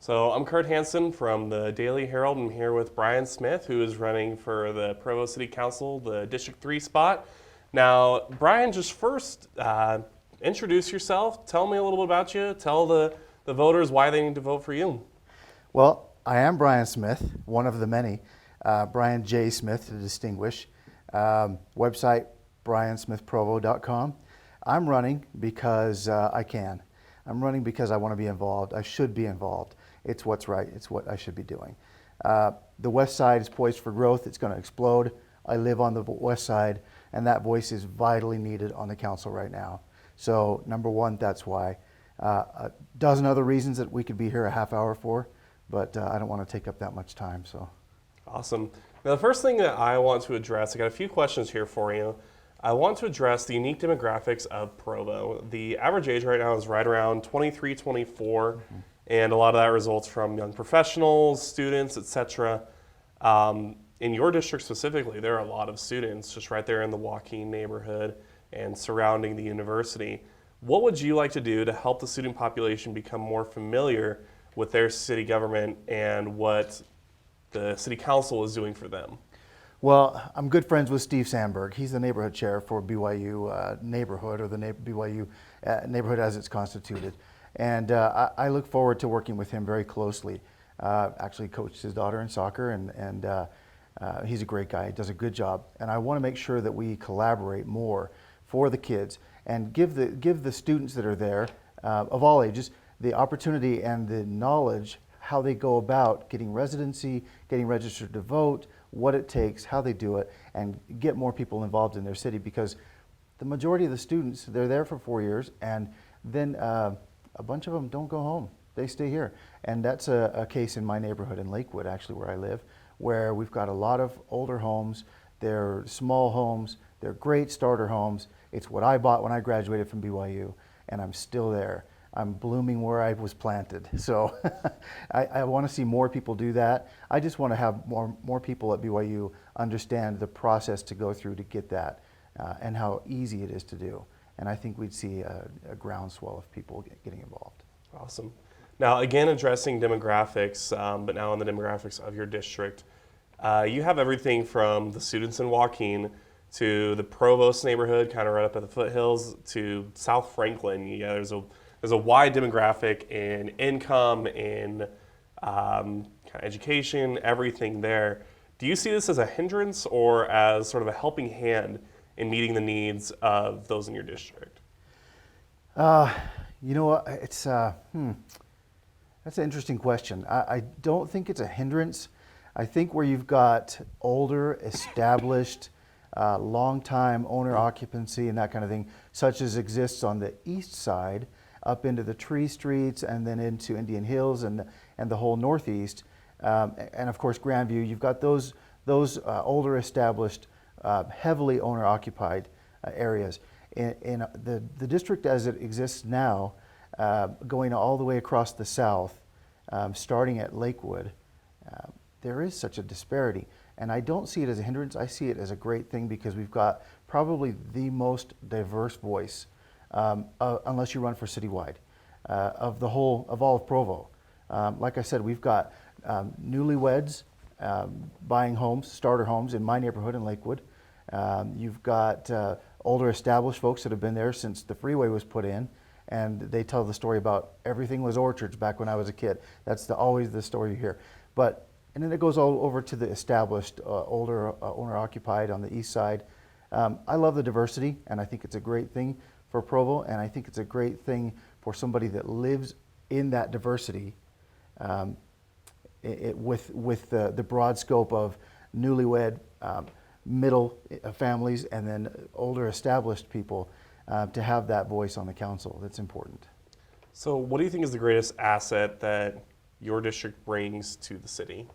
So I'm Kurt Hansen from the Daily Herald. I'm here with Brian Smith, who is running for the Provo City Council, the District 3 spot. Now, Brian, just first introduce yourself. Tell me a little bit about you. Tell the voters why they need to vote for you. Well, I am Brian Smith, one of the many. Brian J. Smith to distinguish. Website, briansmithprovo.com. I'm running because I can. I'm running because I want to be involved. I should be involved. It's what's right. It's what I should be doing. The West Side is poised for growth. It's going to explode. I live on the West Side, and that voice is vitally needed on the council right now. So, number one, that's why. A dozen other reasons that we could be here a half hour for, but I don't want to take up that much time. So, Awesome. Now, the first thing that I want to address, I got a few questions here for you. I want to address the unique demographics of Provo. The average age right now is right around 23, 24, and a lot of that results from young professionals, students, etc. In your district specifically, there are a lot of students just right there in the Joaquin neighborhood and surrounding the university. What would you like to do to help the student population become more familiar with their city government and what the city council is doing for them? well, I'm good friends with Steve Sandberg. He's the neighborhood chair for BYU neighborhood, or the BYU neighborhood as it's constituted. And I look forward to working with him very closely. Actually coached his daughter in soccer, and he's a great guy. He does a good job. And I want to make sure that we collaborate more for the kids and give the students that are there of all ages the opportunity and the knowledge how they go about getting residency, getting registered to vote, what it takes, how they do it, and get more people involved in their city, because the majority of the students, they're there for 4 years, and then a bunch of them don't go home. They stay here. And that's a case in my neighborhood in Lakewood, actually, where I live, where we've got a lot of older homes. They're small homes. They're great starter homes. It's what I bought when I graduated from BYU, and I'm still there. I'm blooming where I was planted. So I want to see more people do that. I just want to have more people at BYU understand the process to go through to get that and how easy it is to do. And I think we'd see a groundswell of people getting involved. Awesome. Now, again, addressing demographics, but now in the demographics of your district, you have everything from the students in Joaquin to the Provost neighborhood, kind of right up at the foothills, to South Franklin. Yeah, there's a wide demographic in income, in kind of education, everything there. Do you see this as a hindrance or as sort of a helping hand in meeting the needs of those in your district? You know what? It's that's an interesting question. I don't think it's a hindrance. I think where you've got older, established, long-time owner occupancy and that kind of thing, such as exists on the east side, up into the tree streets and then into Indian Hills and the whole northeast, and of course Grandview. You've got those older, established, heavily owner-occupied areas. In the district as it exists now, going all the way across the south, starting at Lakewood, there is such a disparity. And I don't see it as a hindrance. I see it as a great thing, because we've got probably the most diverse voice, unless you run for citywide, of all of Provo. Like I said, we've got newlyweds buying homes, starter homes in my neighborhood in Lakewood. You've got older established folks that have been there since the freeway was put in, and they tell the story about everything was orchards back when I was a kid. That's always the story you hear. And then it goes all over to the established, older owner-occupied on the east side. I love the diversity, and I think it's a great thing for Provo, and I think it's a great thing for somebody that lives in that diversity, with the broad scope of newlywed, middle families, and then older established people, to have that voice on the council. That's important. So what do you think is the greatest asset that your district brings to the city?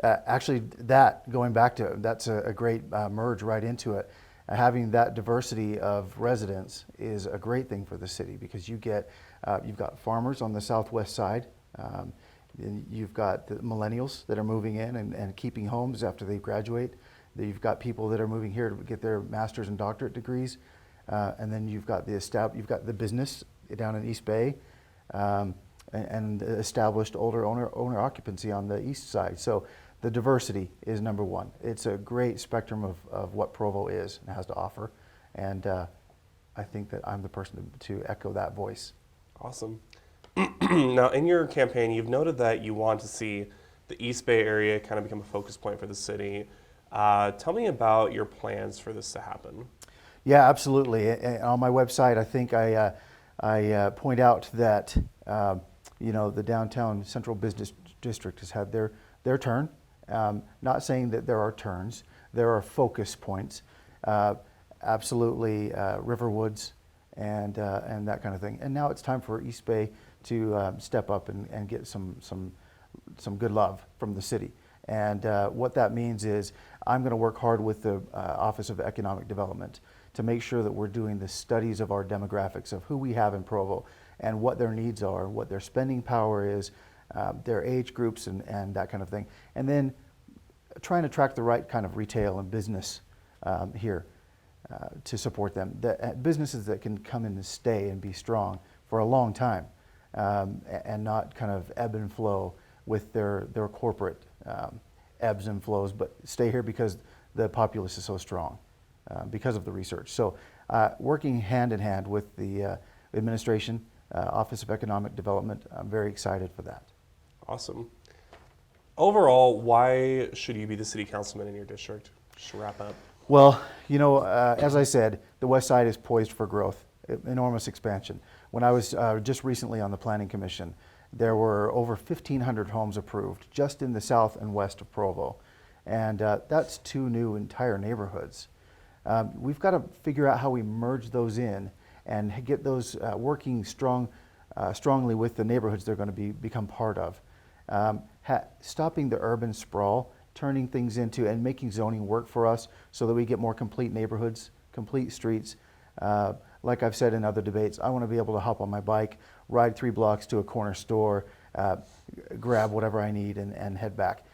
Actually, going back to it, that's a great merge right into it. Having that diversity of residents is a great thing for the city, because you've got farmers on the southwest side. You've got the millennials that are moving in and keeping homes after they graduate. You've got people that are moving here to get their master's and doctorate degrees, and then you've got the business down in East Bay, and established older owner occupancy on the east side. So the diversity is number one. It's a great spectrum of what Provo is and has to offer. And I think that I'm the person to echo that voice. Awesome. Now, in your campaign, you've noted that you want to see the East Bay area kind of become a focus point for the city. Tell me about your plans for this to happen. Yeah, absolutely. On my website, I think I point out that the downtown central business district has had their turn. Not saying that there are turns, there are focus points. Absolutely, Riverwoods and that kind of thing. And now it's time for East Bay to step up and get some good love from the city. And what that means is I'm going to work hard with the Office of Economic Development to make sure that we're doing the studies of our demographics of who we have in Provo and what their needs are, what their spending power is, their age groups and that kind of thing. And then trying to track the right kind of retail and business here to support them. Businesses that can come in and stay and be strong for a long time and not kind of ebb and flow with their corporate ebbs and flows, but stay here because the populace is so strong because of the research. So working hand in hand with the administration, Office of Economic Development, I'm very excited for that. Awesome. Overall, why should you be the city councilman in your district? Just to wrap up. Well, as I said, the west side is poised for growth, enormous expansion. When I was just recently on the Planning Commission, there were over 1,500 homes approved just in the south and west of Provo. And that's 2 new entire neighborhoods. We've got to figure out how we merge those in and get those working strongly with the neighborhoods they're going to become part of. Stopping the urban sprawl, turning things into and making zoning work for us so that we get more complete neighborhoods, complete streets. Like I've said in other debates, I want to be able to hop on my bike, ride 3 blocks to a corner store, grab whatever I need and head back.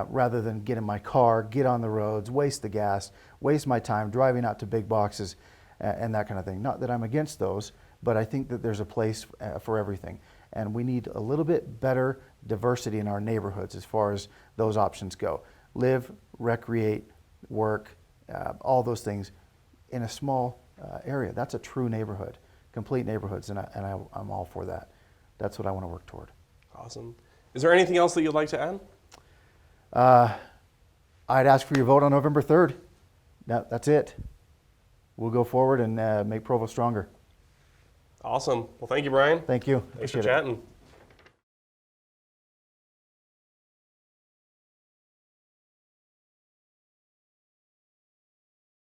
Rather than get in my car, get on the roads, waste the gas, waste my time driving out to big boxes and that kind of thing. Not that I'm against those, but I think that there's a place for everything. And we need a little bit better diversity in our neighborhoods as far as those options go. Live, recreate, work, all those things in a small area. That's a true neighborhood, complete neighborhoods, and I'm all for that. That's what I want to work toward. Awesome. Is there anything else that you'd like to add? I'd ask for your vote on November 3rd. That's it. We'll go forward and make Provo stronger. Awesome. Well, thank you, Brian. Thank you. Thanks for Appreciate it. chatting.